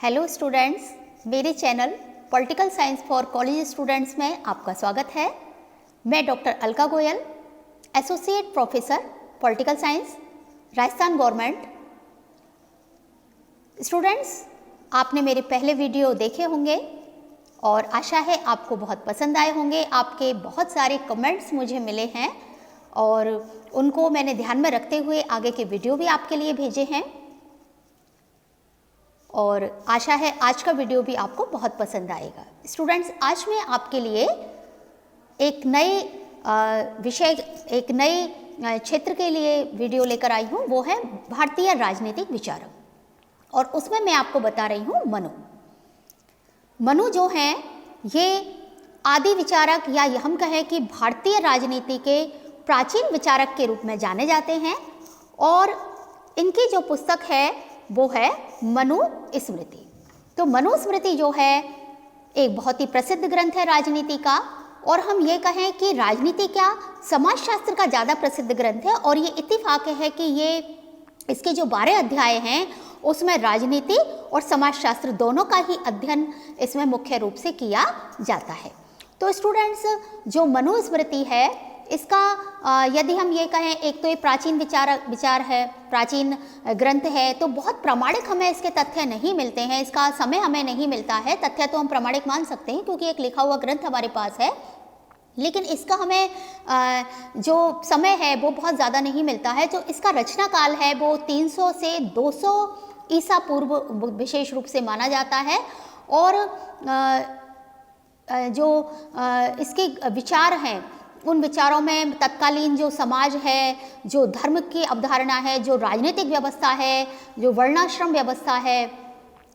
Hello students, मेरे channel political science for college students में आपका स्वागत है। मैं doctor Alka Goyal, associate professor political science, Rajasthan government. Students, आपने मेरे पहले वीडियो देखे होंगे और आशा है आपको बहुत पसंद आए होंगे। आपके बहुत सारे कमेंट्स मुझे मिले हैं और उनको मैंने ध्यान में रखते हुए आगे के वीडियो भी आपके लिए भेजे हैं और आशा है आज का वीडियो भी आपको बहुत पसंद आएगा। स्टूडेंट्स, आज मैं आपके लिए एक नए विषय, एक नए क्षेत्र के लिए वीडियो लेकर आई हूँ। वो है भारतीय राजनीतिक विचारक और उसमें मैं आपको बता रही हूँ मनु जो हैं ये आदि विचारक या हम कहें कि भारतीय राजनीति के प्राचीन विचारक के रूप में जाने जाते हैं और इनकी जो पुस्तक है वो है मनुस्मृति। तो मनुस्मृति जो है एक बहुत ही प्रसिद्ध ग्रंथ है राजनीति का, और हम ये कहें कि राजनीति क्या समाजशास्त्र का ज़्यादा प्रसिद्ध ग्रंथ है। और ये इत्तेफाक है कि ये इसके जो 12 अध्याय हैं उसमें राजनीति और समाजशास्त्र दोनों का ही अध्ययन इसमें मुख्य रूप से किया जाता है। तो स्टूडेंट्स, जो मनुस्मृति है इसका यदि हम ये कहें, एक तो ये प्राचीन विचार है, प्राचीन ग्रंथ है, तो बहुत प्रामाणिक हमें इसके तथ्य नहीं मिलते हैं, इसका समय हमें नहीं मिलता है। तथ्य तो हम प्रामाणिक मान सकते हैं क्योंकि एक लिखा हुआ ग्रंथ हमारे पास है, लेकिन इसका हमें जो समय है वो बहुत ज़्यादा नहीं मिलता है। जो इसका रचना काल है वो 300 से 200 ईसा पूर्व विशेष रूप से माना जाता है। और जो इसके विचार हैं उन विचारों में तत्कालीन जो समाज है, जो धर्म की अवधारणा है, जो राजनीतिक व्यवस्था है, जो वर्णाश्रम व्यवस्था है,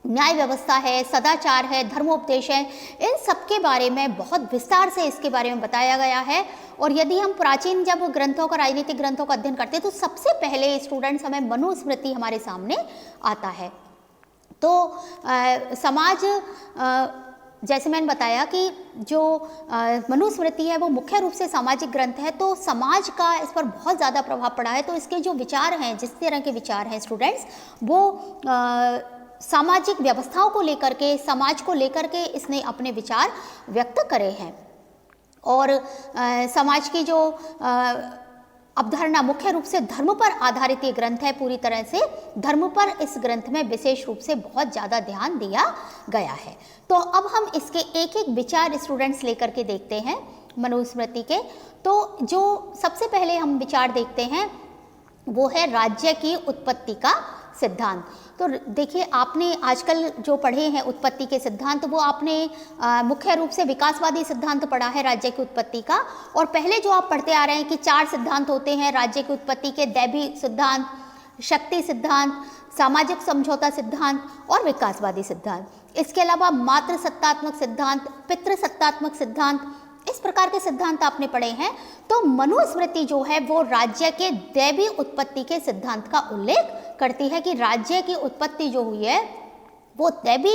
न्याय व्यवस्था है, सदाचार है, धर्मोपदेश है, इन सब के बारे में बहुत विस्तार से इसके बारे में बताया गया है। और यदि हम प्राचीन जब ग्रंथों का, राजनीतिक ग्रंथों का अध्ययन करते हैं तो सबसे पहले स्टूडेंट्स हमें मनुस्मृति हमारे सामने आता है। तो समाज, जैसे मैंने बताया कि जो मनुस्मृति है वो मुख्य रूप से सामाजिक ग्रंथ है, तो समाज का इस पर बहुत ज़्यादा प्रभाव पड़ा है। तो इसके जो विचार हैं, जिस तरह के विचार हैं स्टूडेंट्स, वो सामाजिक व्यवस्थाओं को लेकर के, समाज को लेकर के इसने अपने विचार व्यक्त करे हैं। और समाज की जो अवधारणा मुख्य रूप से धर्म पर आधारित ये ग्रंथ है, पूरी तरह से धर्म पर इस ग्रंथ में विशेष रूप से बहुत ज़्यादा ध्यान दिया गया है। तो अब हम इसके एक एक विचार स्टूडेंट्स लेकर के देखते हैं मनुस्मृति के। तो जो सबसे पहले हम विचार देखते हैं वो है राज्य की उत्पत्ति का सिद्धांत। तो देखिए, आपने आजकल जो पढ़े हैं उत्पत्ति के सिद्धांत, वो आपने मुख्य रूप से विकासवादी सिद्धांत पढ़ा है राज्य की उत्पत्ति का। और पहले जो आप पढ़ते आ रहे हैं कि 4 सिद्धांत होते हैं राज्य की उत्पत्ति के: दैवी सिद्धांत, शक्ति सिद्धांत, सामाजिक समझौता सिद्धांत और विकासवादी सिद्धांत। इसके अलावा मातृ सत्तात्मक सिद्धांत, पितृ सत्तात्मक सिद्धांत, इस प्रकार के सिद्धांत आपने पढ़े हैं। तो मनुस्मृति जो है वो राज्य के दैवी उत्पत्ति के सिद्धांत का उल्लेख करती है कि राज्य की उत्पत्ति जो हुई है वो दैवी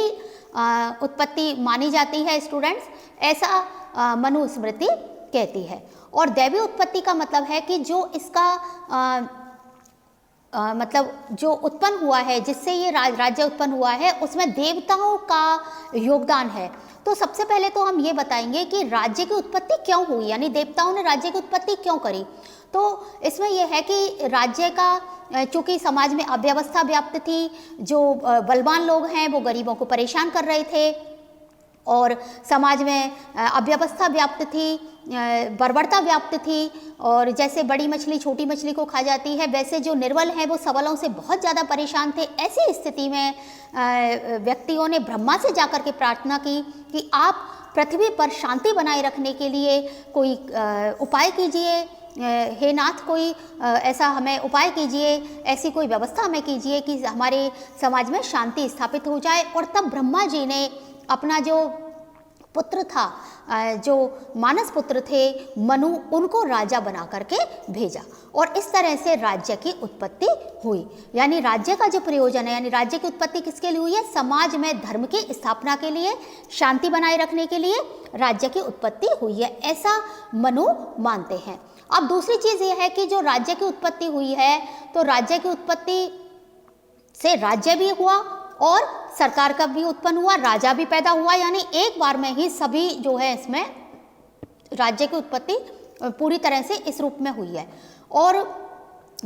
उत्पत्ति मानी जाती है स्टूडेंट्स, ऐसा मनुस्मृति कहती है। और दैवी उत्पत्ति का मतलब है कि जो इसका मतलब जो उत्पन्न हुआ है, जिससे ये राज्य उत्पन्न हुआ है, उसमें देवताओं का योगदान है। तो सबसे पहले तो हम ये बताएंगे कि राज्य की उत्पत्ति क्यों हुई, यानी देवताओं ने राज्य की उत्पत्ति क्यों करी। तो इसमें यह है कि राज्य का, चूँकि समाज में अव्यवस्था व्याप्त थी, जो बलवान लोग हैं वो गरीबों को परेशान कर रहे थे, और समाज में अव्यवस्था व्याप्त थी, बर्बरता व्याप्त थी, और जैसे बड़ी मछली छोटी मछली को खा जाती है, वैसे जो निर्बल हैं वो सबलों से बहुत ज़्यादा परेशान थे। ऐसी स्थिति में व्यक्तियों ने ब्रह्मा से जाकर के प्रार्थना की कि आप पृथ्वी पर शांति बनाए रखने के लिए कोई उपाय कीजिए, हे नाथ, कोई ऐसा हमें उपाय कीजिए, ऐसी कोई व्यवस्था हमें कीजिए कि हमारे समाज में शांति स्थापित हो जाए। और तब ब्रह्मा जी ने अपना जो पुत्र था, जो मानस पुत्र थे मनु, उनको राजा बना करके भेजा और इस तरह से राज्य की उत्पत्ति हुई। यानी राज्य का जो प्रयोजन है, यानी राज्य की उत्पत्ति किसके लिए हुई है? समाज में धर्म की स्थापना के लिए, शांति बनाए रखने के लिए राज्य की उत्पत्ति हुई है, ऐसा मनु मानते हैं। अब दूसरी चीज़ यह है कि जो राज्य की उत्पत्ति हुई है, तो राज्य की उत्पत्ति से राज्य भी हुआ और सरकार का भी उत्पन्न हुआ, राजा भी पैदा हुआ, यानी एक बार में ही सभी जो है इसमें राज्य की उत्पत्ति पूरी तरह से इस रूप में हुई है। और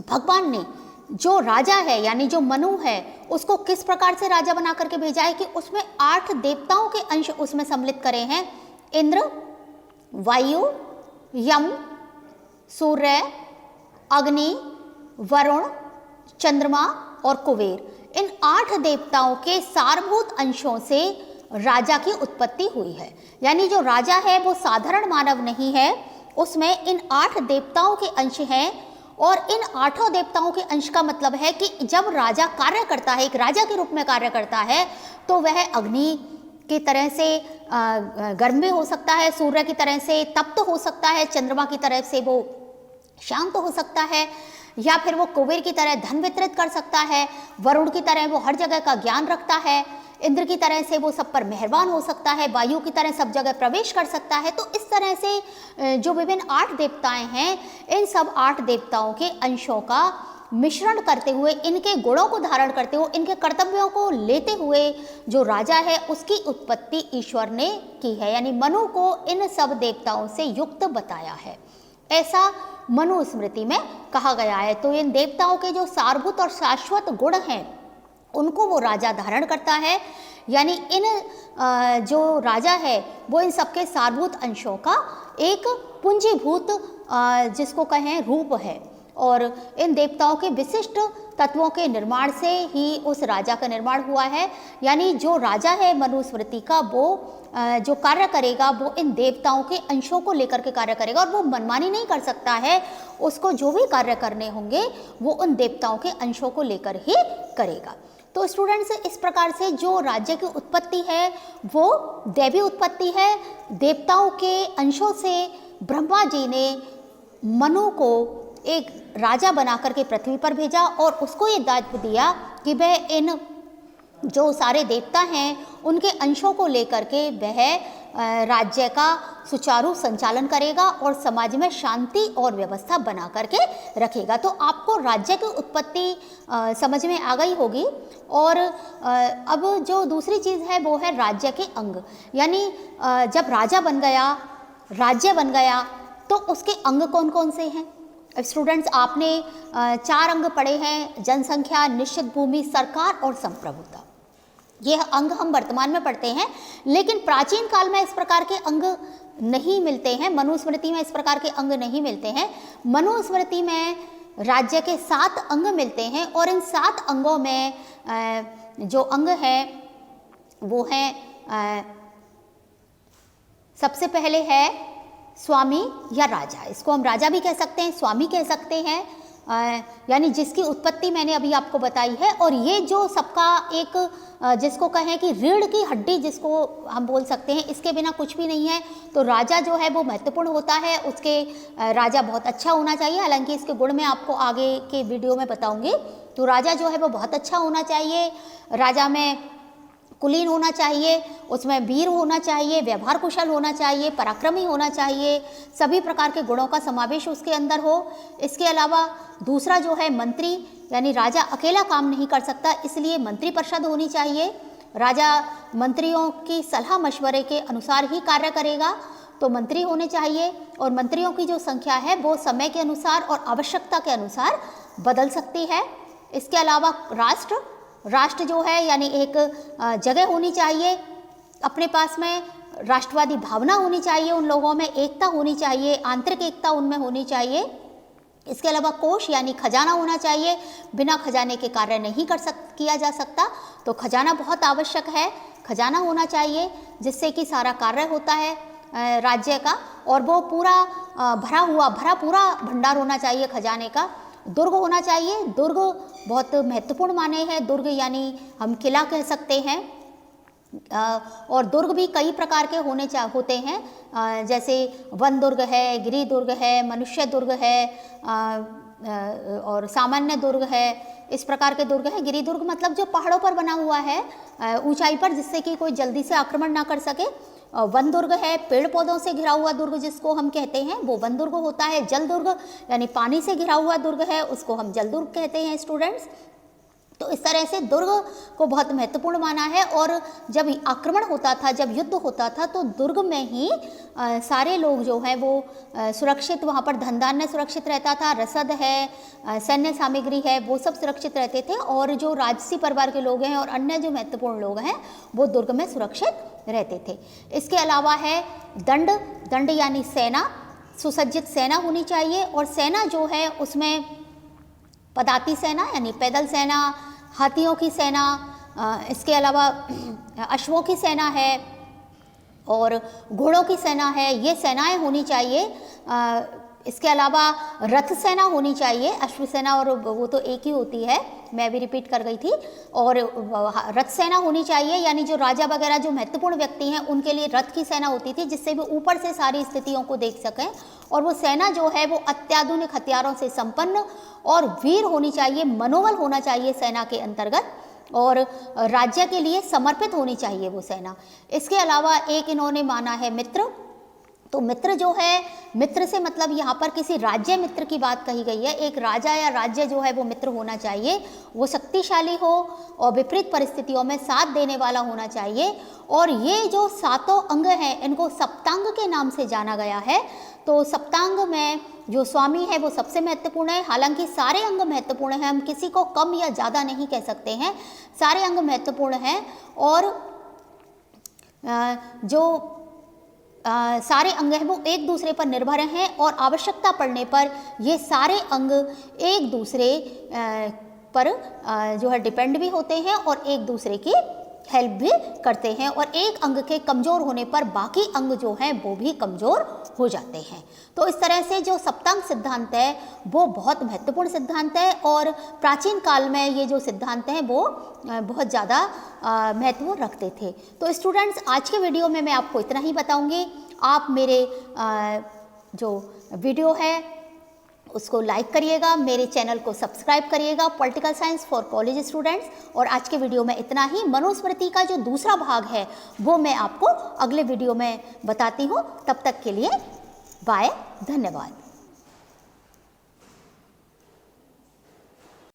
भगवान ने जो राजा है यानी जो मनु है उसको किस प्रकार से राजा बना करके भेजा है कि उसमें 8 देवताओं के अंश उसमें सम्मिलित करे हैं। इंद्र, वायु, यम, सूर्य, अग्नि, वरुण, चंद्रमा और कुबेर, इन 8 देवताओं के सारभूत अंशों से राजा की उत्पत्ति हुई है। यानी जो राजा है वो साधारण मानव नहीं है, उसमें इन 8 देवताओं के अंश हैं। और इन 8 देवताओं के अंश का मतलब है कि जब राजा कार्य करता है, एक राजा के रूप में कार्य करता है, तो वह अग्नि की तरह से गर्म भी हो सकता है, सूर्य की तरह से तप्त हो सकता है, चंद्रमा की तरह से वो शांत हो सकता है, या फिर वो कुबेर की तरह धन वितरित कर सकता है, वरुण की तरह वो हर जगह का ज्ञान रखता है, इंद्र की तरह से वो सब पर मेहरबान हो सकता है, वायु की तरह सब जगह प्रवेश कर सकता है। तो इस तरह से जो विभिन्न 8 देवताएं हैं, इन सब 8 देवताओं के अंशों का मिश्रण करते हुए, इनके गुणों को धारण करते हुए, इनके कर्तव्यों को लेते हुए जो राजा है उसकी उत्पत्ति ईश्वर ने की है। यानी मनु को इन सब देवताओं से युक्त बताया है, ऐसा मनुस्मृति में कहा गया है। तो इन देवताओं के जो सारभूत और शाश्वत गुण हैं उनको वो राजा धारण करता है। यानी इन जो राजा है वो इन सबके सारभूत अंशों का एक पूंजीभूत जिसको कहें रूप है। और इन देवताओं के विशिष्ट तत्वों के निर्माण से ही उस राजा का निर्माण हुआ है। यानी जो राजा है मनुस्मृति का, वो जो कार्य करेगा वो इन देवताओं के अंशों को लेकर के कार्य करेगा, और वो मनमानी नहीं कर सकता है। उसको जो भी कार्य करने होंगे वो उन देवताओं के अंशों को लेकर ही करेगा। तो स्टूडेंट्स, इस प्रकार से जो राज्य की उत्पत्ति है वो दैवी उत्पत्ति है। देवताओं के अंशों से ब्रह्मा जी ने मनु को एक राजा बना करके पृथ्वी पर भेजा और उसको ये दायित्व दिया कि वह इन जो सारे देवता हैं उनके अंशों को लेकर के वह राज्य का सुचारू संचालन करेगा और समाज में शांति और व्यवस्था बना करके रखेगा। तो आपको राज्य की उत्पत्ति समझ में आ गई होगी। और अब जो दूसरी चीज़ है वो है राज्य के अंग। यानी जब राजा बन गया, राज्य बन गया, तो उसके अंग कौन कौन से हैं? स्टूडेंट्स, आपने 4 अंग पढ़े हैं: जनसंख्या, निश्चित भूमि, सरकार और संप्रभुता। यह अंग हम वर्तमान में पढ़ते हैं, लेकिन प्राचीन काल में इस प्रकार के अंग नहीं मिलते हैं। मनुस्मृति में इस प्रकार के अंग नहीं मिलते हैं। मनुस्मृति में राज्य के 7 अंग मिलते हैं, और इन 7 अंगों में जो अंग हैं वो हैं, सबसे पहले है स्वामी या राजा। इसको हम राजा भी कह सकते हैं, स्वामी कह सकते हैं, यानी जिसकी उत्पत्ति मैंने अभी आपको बताई है। और ये जो सबका एक जिसको कहें कि रीढ़ की हड्डी जिसको हम बोल सकते हैं, इसके बिना कुछ भी नहीं है। तो राजा जो है वो महत्वपूर्ण होता है, उसके राजा बहुत अच्छा होना चाहिए। हालांकि इसके गुण मैं आपको आगे के वीडियो में बताऊंगी। तो राजा जो है वो बहुत अच्छा होना चाहिए, राजा में कुलीन होना चाहिए, उसमें वीर होना चाहिए, व्यवहार कुशल होना चाहिए, पराक्रमी होना चाहिए, सभी प्रकार के गुणों का समावेश उसके अंदर हो। इसके अलावा दूसरा जो है मंत्री, यानी राजा अकेला काम नहीं कर सकता, इसलिए मंत्री परिषद होनी चाहिए। राजा मंत्रियों की सलाह मशवरे के अनुसार ही कार्य करेगा, तो मंत्री होने चाहिए। और मंत्रियों की जो संख्या है वो समय के अनुसार और आवश्यकता के अनुसार बदल सकती है। इसके अलावा राष्ट्र जो है यानी एक जगह होनी चाहिए, अपने पास में राष्ट्रवादी भावना होनी चाहिए, उन लोगों में एकता होनी चाहिए, आंतरिक एकता उनमें होनी चाहिए। इसके अलावा कोष यानी खजाना होना चाहिए, बिना खजाने के कार्य नहीं किया जा सकता, तो खजाना बहुत आवश्यक है। खजाना होना चाहिए जिससे कि सारा कार्य होता है राज्य का, और वो पूरा भरा पूरा भंडार होना चाहिए खजाने का। दुर्ग होना चाहिए, दुर्ग बहुत महत्वपूर्ण माने हैं। दुर्ग यानी हम किला कह सकते हैं, और दुर्ग भी कई प्रकार के होते हैं, जैसे वन दुर्ग है, गिरि दुर्ग है, मनुष्य दुर्ग है, और सामान्य दुर्ग है। इस प्रकार के दुर्ग है। गिरि दुर्ग मतलब जो पहाड़ों पर बना हुआ है ऊंचाई पर, जिससे कि कोई जल्दी से आक्रमण ना कर सके। वन दुर्ग है, पेड़ पौधों से घिरा हुआ दुर्ग जिसको हम कहते हैं, वो वन दुर्ग होता है। जल दुर्ग यानी पानी से घिरा हुआ दुर्ग है, उसको हम जल दुर्ग कहते हैं स्टूडेंट्स। तो इस तरह से दुर्ग को बहुत महत्वपूर्ण माना है। और जब आक्रमण होता था, जब युद्ध होता था, तो दुर्ग में ही सारे लोग जो हैं वो सुरक्षित, वहाँ पर धन धान्य सुरक्षित रहता था, रसद है, सैन्य सामग्री है, वो सब सुरक्षित रहते थे। और जो राजसी परिवार के लोग हैं और अन्य जो महत्वपूर्ण लोग हैं वो दुर्ग में सुरक्षित रहते थे। इसके अलावा है दंड, दंड यानी सेना, सुसज्जित सेना होनी चाहिए। और सेना जो है उसमें पदाती सेना यानी पैदल सेना, हाथियों की सेना, इसके अलावा अश्वों की सेना है और घोड़ों की सेना है, ये सेनाएं होनी चाहिए। इसके अलावा रथ सेना होनी चाहिए, अश्व सेना और वो तो एक ही होती है, मैं भी रिपीट कर गई थी। और रथ सेना होनी चाहिए, यानी जो राजा वगैरह जो महत्वपूर्ण व्यक्ति हैं उनके लिए रथ की सेना होती थी, जिससे वो ऊपर से सारी स्थितियों को देख सकें। और वो सेना जो है वो अत्याधुनिक हथियारों से संपन्न और वीर होनी चाहिए, मनोबल होना चाहिए सेना के अंतर्गत, और राज्य के लिए समर्पित होनी चाहिए वो सेना। इसके अलावा एक इन्होंने माना है मित्र। तो मित्र जो है, मित्र से मतलब यहाँ पर किसी राज्य मित्र की बात कही गई है। एक राजा या राज्य जो है वो मित्र होना चाहिए, वो शक्तिशाली हो और विपरीत परिस्थितियों में साथ देने वाला होना चाहिए। और ये जो सातों अंग हैं इनको सप्तांग के नाम से जाना गया है। तो सप्तांग में जो स्वामी है वो सबसे महत्वपूर्ण है। हालांकि सारे अंग महत्वपूर्ण हैं, हम किसी को कम या ज़्यादा नहीं कह सकते हैं, सारे अंग महत्वपूर्ण हैं। और जो सारे अंग हैं वो एक दूसरे पर निर्भर हैं और आवश्यकता पड़ने पर ये सारे अंग एक दूसरे पर जो है डिपेंड भी होते हैं और एक दूसरे की हेल्प भी करते हैं। और एक अंग के कमज़ोर होने पर बाकी अंग जो हैं वो भी कमज़ोर हो जाते हैं। तो इस तरह से जो सप्तांग सिद्धांत है वो बहुत महत्वपूर्ण सिद्धांत है और प्राचीन काल में ये जो सिद्धांत हैं वो बहुत ज़्यादा महत्व रखते थे। तो स्टूडेंट्स, आज के वीडियो में मैं आपको इतना ही बताऊंगी। आप मेरे जो वीडियो है उसको लाइक करिएगा, मेरे चैनल को सब्सक्राइब करिएगा, political science for college students. और आज के वीडियो में इतना ही। मनुस्मृति का जो दूसरा भाग है वो मैं आपको अगले वीडियो में बताती हूँ। तब तक के लिए बाय, धन्यवाद।